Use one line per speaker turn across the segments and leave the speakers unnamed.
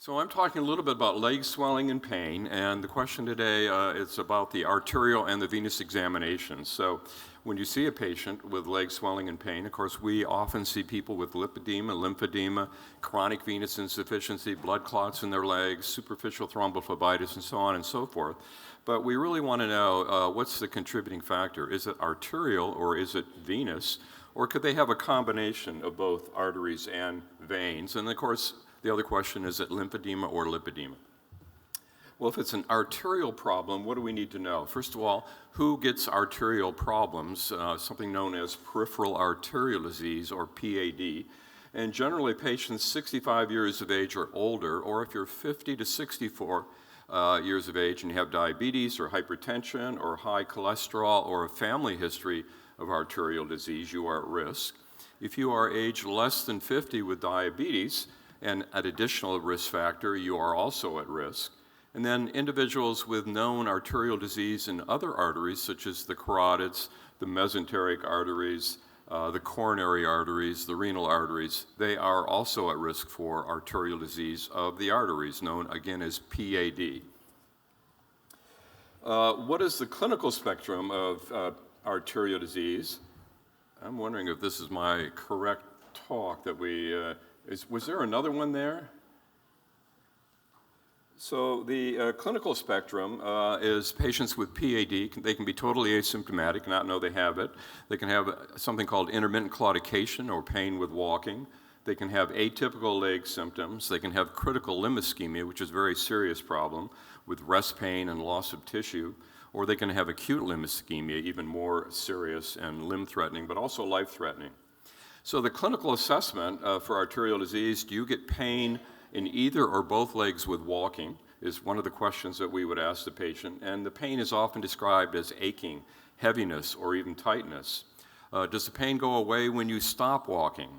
So I'm talking a little bit about leg swelling and pain, and the question today is about the arterial and the venous examinations. So when you see a patient with leg swelling and pain, of course, we often see people with lipedema, lymphedema, chronic venous insufficiency, blood clots in their legs, superficial thrombophlebitis, and so on and so forth. But we really want to know what's the contributing factor. Is it arterial or is it venous? Or could they have a combination of both arteries and veins? And of course, the other question is it lymphedema or lipedema? Well, if it's an arterial problem, what do we need to know? First of all, who gets arterial problems, something known as peripheral arterial disease or PAD. And generally patients 65 years of age or older, or if you're 50 to 64 years of age and you have diabetes or hypertension or high cholesterol or a family history of arterial disease, you are at risk. If you are age less than 50 with diabetes, and an additional risk factor, you are also at risk. And then individuals with known arterial disease in other arteries, such as the carotids, the mesenteric arteries, the coronary arteries, the renal arteries, they are also at risk for arterial disease of the arteries, known again as PAD. What is the clinical spectrum of arterial disease? I'm wondering if this is my correct talk that we, was there another one there? So the clinical spectrum is patients with PAD. They can be totally asymptomatic, not know they have it. They can have something called intermittent claudication or pain with walking. They can have atypical leg symptoms. They can have critical limb ischemia, which is a very serious problem with rest pain and loss of tissue. Or they can have acute limb ischemia, even more serious and limb-threatening, but also life-threatening. So the clinical assessment for arterial disease, do you get pain in either or both legs with walking, is one of the questions that we would ask the patient. And the pain is often described as aching, heaviness, or even tightness. Does the pain go away when you stop walking?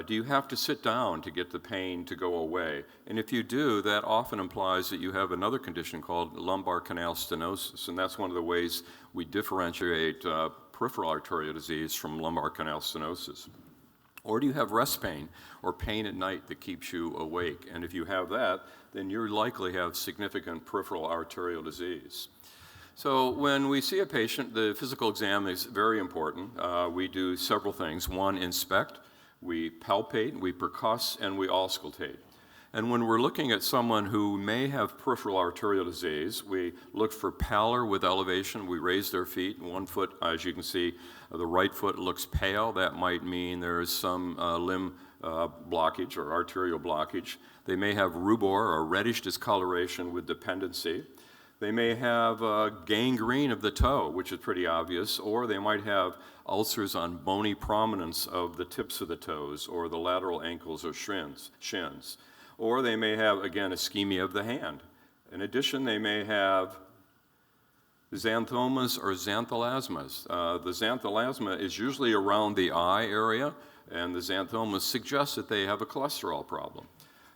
Do you have to sit down to get the pain to go away? And if you do, that often implies that you have another condition called lumbar canal stenosis, and that's one of the ways we differentiate peripheral arterial disease from lumbar canal stenosis. Or do you have rest pain or pain at night that keeps you awake? And if you have that, then you likely have significant peripheral arterial disease. So when we see a patient, the physical exam is very important. We do several things. One, inspect. We palpate, we percuss, and we auscultate. And when we're looking at someone who may have peripheral arterial disease, we look for pallor with elevation. We raise their feet. One foot, as you can see, the right foot looks pale. That might mean there is some limb blockage or arterial blockage. They may have rubor or reddish discoloration with dependency. They may have gangrene of the toe, which is pretty obvious, or they might have ulcers on bony prominence of the tips of the toes or the lateral ankles or shins. Or they may have, again, ischemia of the hand. In addition, they may have xanthomas or xanthelasmas. The xanthelasma is usually around the eye area, and the xanthomas suggest that they have a cholesterol problem.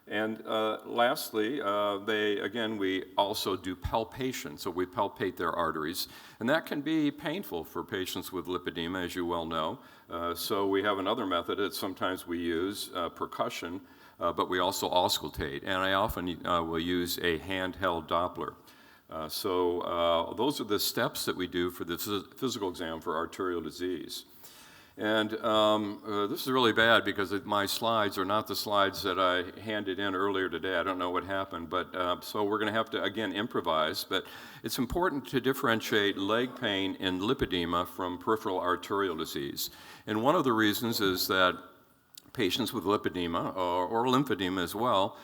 And lastly, we also do palpation, so we palpate their arteries, and that can be painful for patients with lipedema, as you well know. So we have another method that sometimes we use, percussion, but we also auscultate, and I often will use a handheld Doppler. So those are the steps that we do for the physical exam for arterial disease. And this is really bad because my slides are not the slides that I handed in earlier today. I don't know what happened, but so we're going to have to, again, improvise. But it's important to differentiate leg pain and lipedema from peripheral arterial disease. And one of the reasons is that patients with lipedema or lymphedema as well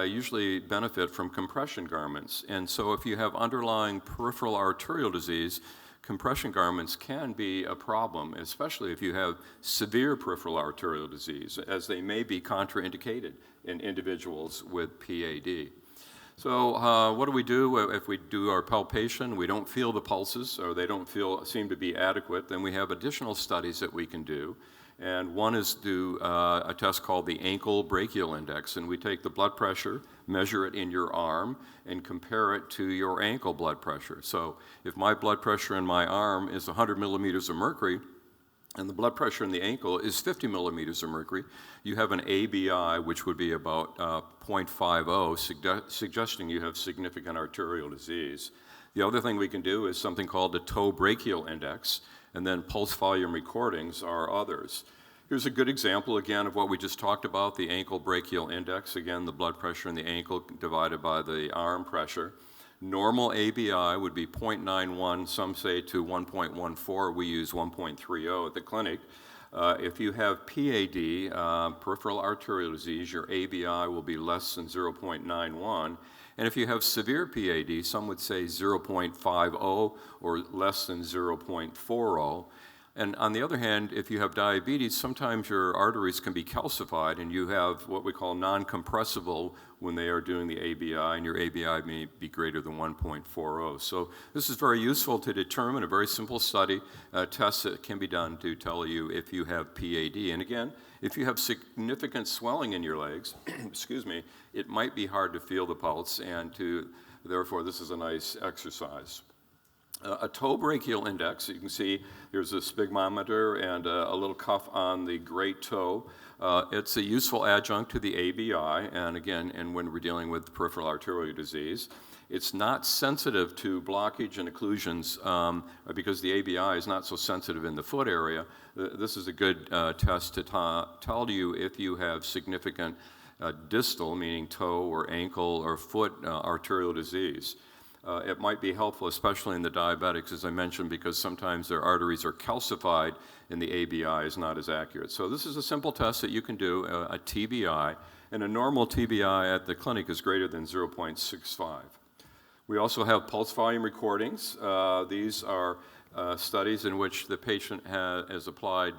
usually benefit from compression garments. And so if you have underlying peripheral arterial disease, compression garments can be a problem, especially if you have severe peripheral arterial disease, as they may be contraindicated in individuals with PAD. So what do we do if we do our palpation? We don't feel the pulses, or they don't seem to be adequate. Then we have additional studies that we can do. And one is do a test called the ankle brachial index, and we take the blood pressure, measure it in your arm, and compare it to your ankle blood pressure. So if my blood pressure in my arm is 100 millimeters of mercury, and the blood pressure in the ankle is 50 millimeters of mercury, you have an ABI, which would be about 0.50, suggesting you have significant arterial disease. The other thing we can do is something called the toe brachial index, and then pulse volume recordings are others. Here's a good example, again, of what we just talked about, the ankle brachial index. Again, the blood pressure in the ankle divided by the arm pressure. Normal ABI would be 0.91, some say to 1.14. We use 1.30 at the clinic. If you have PAD, peripheral arterial disease, your ABI will be less than 0.91. And if you have severe PAD, some would say 0.50 or less than 0.40. And on the other hand, if you have diabetes, sometimes your arteries can be calcified and you have what we call non-compressible when they are doing the ABI, and your ABI may be greater than 1.40. So this is very useful to determine, a very simple study, test that can be done to tell you if you have PAD. And again, if you have significant swelling in your legs, excuse me, it might be hard to feel the pulse, and therefore this is a nice exercise. A toe brachial index, you can see there's a sphygmometer and a little cuff on the great toe. It's a useful adjunct to the ABI, and again, when we're dealing with peripheral arterial disease. It's not sensitive to blockage and occlusions because the ABI is not so sensitive in the foot area. This is a good test to tell you if you have significant distal, meaning toe or ankle or foot arterial disease. It might be helpful, especially in the diabetics, as I mentioned, because sometimes their arteries are calcified and the ABI is not as accurate. So this is a simple test that you can do, a TBI, and a normal TBI at the clinic is greater than 0.65. We also have pulse volume recordings. These are studies in which the patient has applied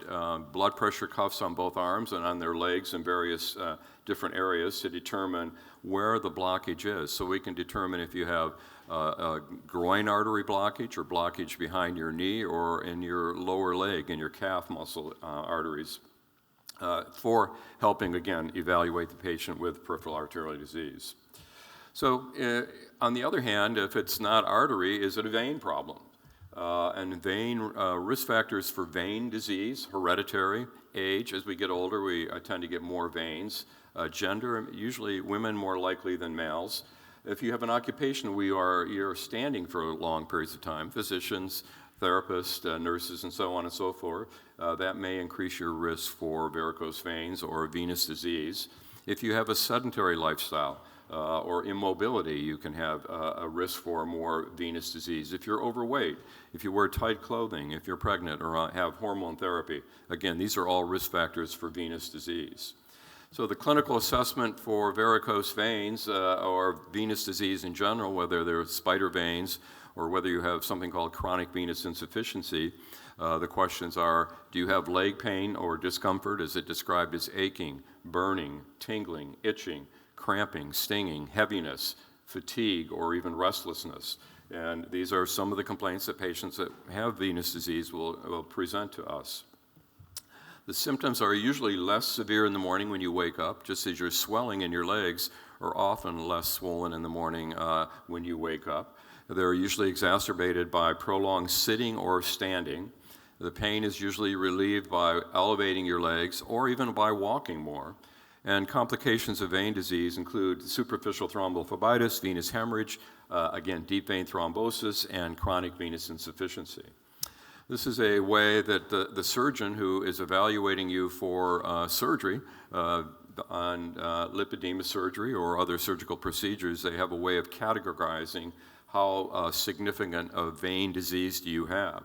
blood pressure cuffs on both arms and on their legs in various different areas to determine where the blockage is. So we can determine if you have a groin artery blockage or blockage behind your knee or in your lower leg, in your calf muscle arteries, for helping, again, evaluate the patient with peripheral arterial disease. So on the other hand, if it's not artery, is it a vein problem? And vein risk factors for vein disease, hereditary, age. As we get older, we tend to get more veins. Gender, usually women more likely than males. If you have an occupation where you're standing for long periods of time, physicians, therapists, nurses, and so on and so forth, that may increase your risk for varicose veins or venous disease. If you have a sedentary lifestyle, or immobility, you can have a risk for more venous disease. If you're overweight, if you wear tight clothing, if you're pregnant or have hormone therapy, again, these are all risk factors for venous disease. So the clinical assessment for varicose veins or venous disease in general, whether they're spider veins or whether you have something called chronic venous insufficiency, the questions are, do you have leg pain or discomfort? Is it described as aching, burning, tingling, itching, cramping, stinging, heaviness, fatigue, or even restlessness? And these are some of the complaints that patients that have venous disease will present to us. The symptoms are usually less severe in the morning when you wake up, just as your swelling in your legs are often less swollen in the morning when you wake up. They're usually exacerbated by prolonged sitting or standing. The pain is usually relieved by elevating your legs or even by walking more. And complications of vein disease include superficial thrombophlebitis, venous hemorrhage, again, deep vein thrombosis, and chronic venous insufficiency. This is a way that the surgeon who is evaluating you for surgery, on lipedema surgery or other surgical procedures, they have a way of categorizing how significant a vein disease do you have.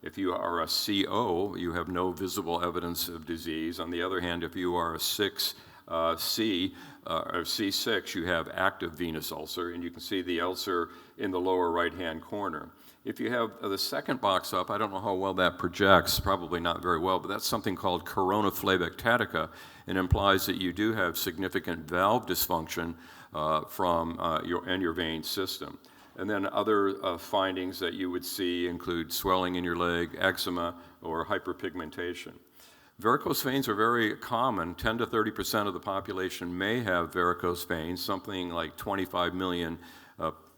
If you are a CO, you have no visible evidence of disease. On the other hand, if you are a 6C or C6, you have active venous ulcer, and you can see the ulcer in the lower right-hand corner. If you have the second box up, I don't know how well that projects, probably not very well, but that's something called corona phlebitictica, and implies that you do have significant valve dysfunction from your vein system. And then other findings that you would see include swelling in your leg, eczema, or hyperpigmentation. Varicose veins are very common. 10 to 30% of the population may have varicose veins, something like 25 million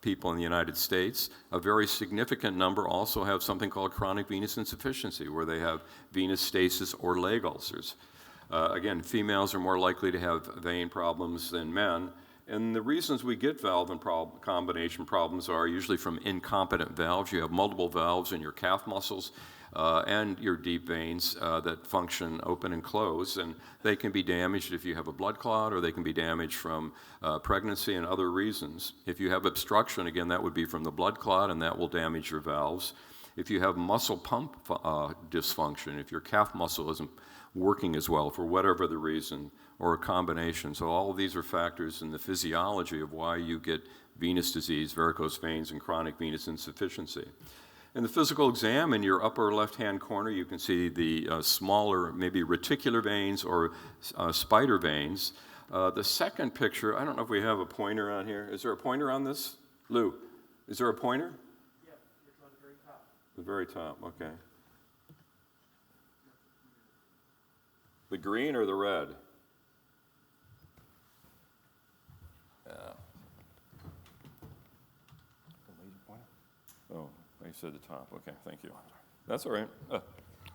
people in the United States. A very significant number also have something called chronic venous insufficiency, where they have venous stasis or leg ulcers. Again, females are more likely to have vein problems than men. And the reasons we get valve and combination problems are usually from incompetent valves. You have multiple valves in your calf muscles and your deep veins that function open and close, and they can be damaged if you have a blood clot, or they can be damaged from pregnancy and other reasons. If you have obstruction, again, that would be from the blood clot, and that will damage your valves. If you have muscle pump dysfunction, if your calf muscle isn't working as well for whatever the reason, or a combination. So all of these are factors in the physiology of why you get venous disease, varicose veins, and chronic venous insufficiency. In the physical exam, in your upper left-hand corner, you can see the smaller, maybe reticular veins or spider veins. The second picture, I don't know if we have a pointer on here. Is there a pointer on this? Lou, is there a pointer?
Yeah, it's on the very top.
The very top, okay. The green or the red? Oh, I said the top. Okay, thank you. That's all right.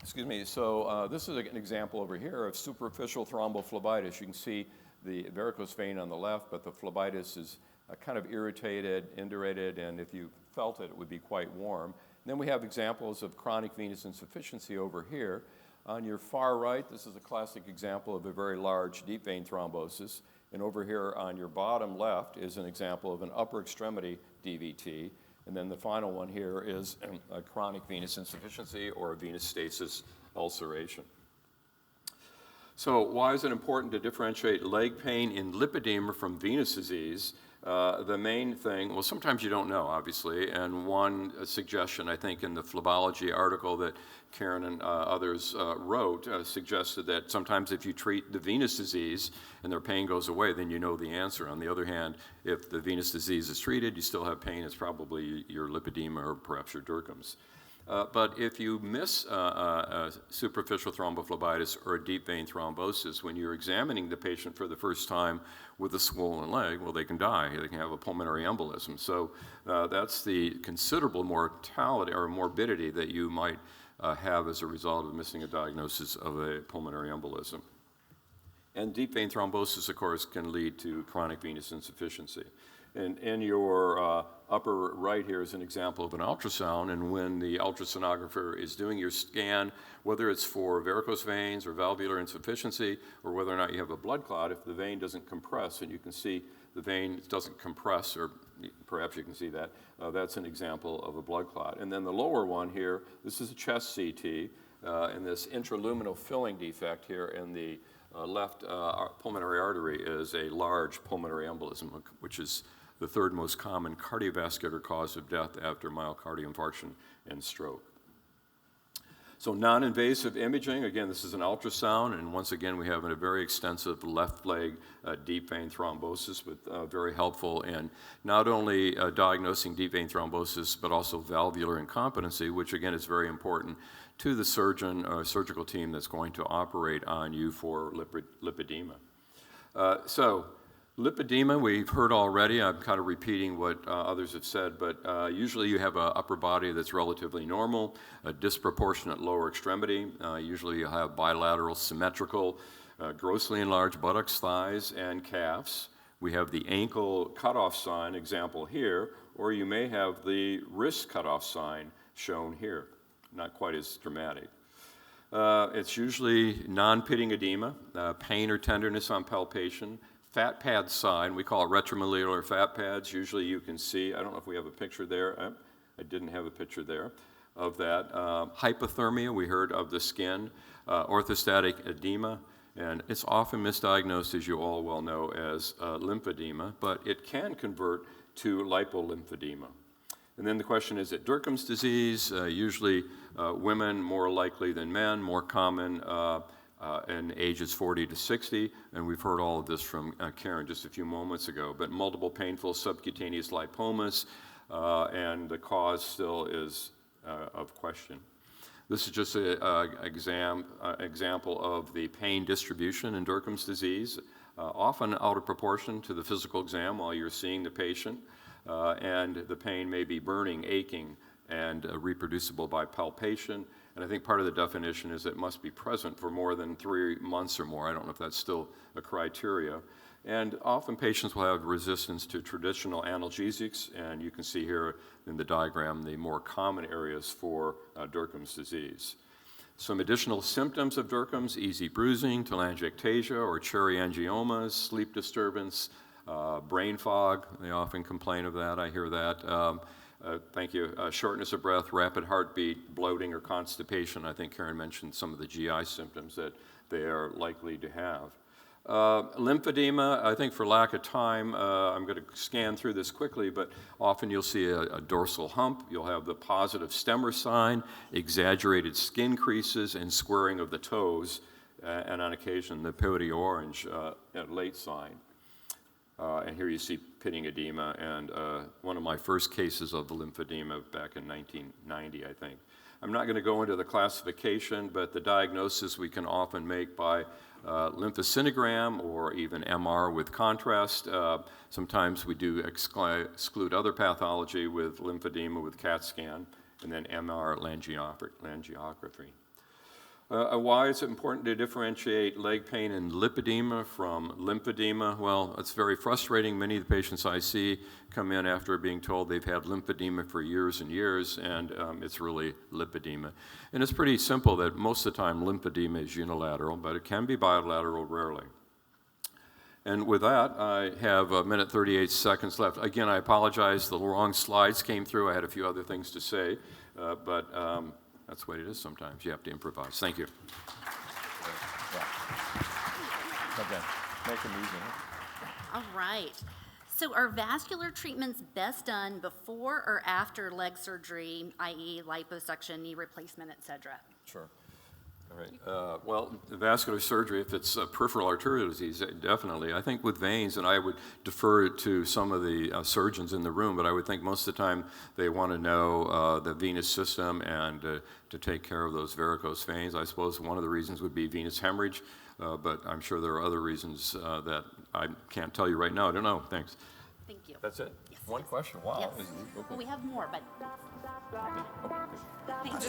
Excuse me. So this is an example over here of superficial thrombophlebitis. You can see the varicose vein on the left, but the phlebitis is kind of irritated, indurated, and if you felt it, it would be quite warm. And then we have examples of chronic venous insufficiency over here. On your far right, this is a classic example of a very large deep vein thrombosis. And over here on your bottom left is an example of an upper extremity DVT. And then the final one here is a chronic venous insufficiency or a venous stasis ulceration. So why is it important to differentiate leg pain in lipedema from venous disease? The main thing, well, sometimes you don't know, obviously, and one suggestion, I think, in the phlebology article that Karen and others wrote suggested that sometimes if you treat the venous disease and their pain goes away, then you know the answer. On the other hand, if the venous disease is treated, you still have pain, it's probably your lipedema or perhaps your Dercums. But if you miss superficial thrombophlebitis or a deep vein thrombosis, when you're examining the patient for the first time with a swollen leg, well, they can die. They can have a pulmonary embolism. So that's the considerable mortality or morbidity that you might have as a result of missing a diagnosis of a pulmonary embolism. And deep vein thrombosis, of course, can lead to chronic venous insufficiency. And in your upper right here is an example of an ultrasound, and when the ultrasonographer is doing your scan, whether it's for varicose veins or valvular insufficiency, or whether or not you have a blood clot, if the vein doesn't compress, and you can see the vein doesn't compress, or perhaps you can see that, that's an example of a blood clot. And then the lower one here, this is a chest CT, and this intraluminal filling defect here in the left pulmonary artery is a large pulmonary embolism, which is the third most common cardiovascular cause of death after myocardial infarction and stroke. So non-invasive imaging, again, this is an ultrasound, and once again, we have a very extensive left leg deep vein thrombosis, but very helpful in not only diagnosing deep vein thrombosis, but also valvular incompetency, which again is very important to the surgeon or surgical team that's going to operate on you for lipedema. So lipedema, we've heard already. I'm kind of repeating what others have said, but usually you have an upper body that's relatively normal, a disproportionate lower extremity. Usually you have bilateral symmetrical, grossly enlarged buttocks, thighs, and calves. We have the ankle cutoff sign example here, or you may have the wrist cutoff sign shown here. Not quite as dramatic. It's usually non-pitting edema, pain or tenderness on palpation, fat pad sign, we call it retromalleolar fat pads. Usually you can see, I don't know if we have a picture there. I didn't have a picture there of that. Hypothermia, we heard of the skin, orthostatic edema, and it's often misdiagnosed, as you all well know, as lymphedema, but it can convert to lipolymphedema. And then the question is, it Dercum's disease? Usually women more likely than men, more common in ages 40 to 60, and we've heard all of this from Karen just a few moments ago, but multiple painful subcutaneous lipomas, and the cause still is of question. This is just an example of the pain distribution in Dercum's disease, often out of proportion to the physical exam while you're seeing the patient. and the pain may be burning, aching, and reproducible by palpation. And I think part of the definition is it must be present for more than 3 months or more. I don't know if that's still a criteria. And often patients will have resistance to traditional analgesics, and you can see here in the diagram the more common areas for Dercum's disease. Some additional symptoms of Dercum's: easy bruising, telangiectasia or cherry angiomas, sleep disturbance, brain fog. They often complain of that, I hear that. Thank you. Shortness of breath, rapid heartbeat, bloating or constipation. I think Karen mentioned some of the GI symptoms that they are likely to have. Lymphedema, I think for lack of time, I'm going to scan through this quickly, but often you'll see a dorsal hump. You'll have the positive stemmer sign, exaggerated skin creases, and squaring of the toes, and on occasion the peyote orange late sign. And here you see pitting edema, and one of my first cases of the lymphedema back in 1990, I think. I'm not going to go into the classification, but the diagnosis we can often make by lymphoscintigram or even MR with contrast. Sometimes we do exclude other pathology with lymphedema with CAT scan, and then MR angiography. Why is it important to differentiate leg pain and lipedema from lymphedema? Well, it's very frustrating. Many of the patients I see come in after being told they've had lymphedema for years and years, and it's really lipedema. And it's pretty simple that most of the time lymphedema is unilateral, but it can be bilateral rarely. And with that, I have 1 minute 38 seconds left. Again, I apologize, the wrong slides came through. I had a few other things to say, but that's the way it is sometimes. You have to improvise. Thank you.
Okay. Make them easy.
All right. So are vascular treatments best done before or after leg surgery, i.e. liposuction, knee replacement, et cetera?
Sure.
All right. Well, vascular surgery, if it's peripheral arterial disease, definitely. I think with veins, and I would defer it to some of the surgeons in the room, but I would think most of the time they want to know the venous system and to take care of those varicose veins. I suppose one of the reasons would be venous hemorrhage, but I'm sure there are other reasons that I can't tell you right now. I don't know. Thanks.
Thank you.
That's it?
Yes.
One question? Wow.
Yes.
Okay.
Well, we have more, but
Okay.
thank you.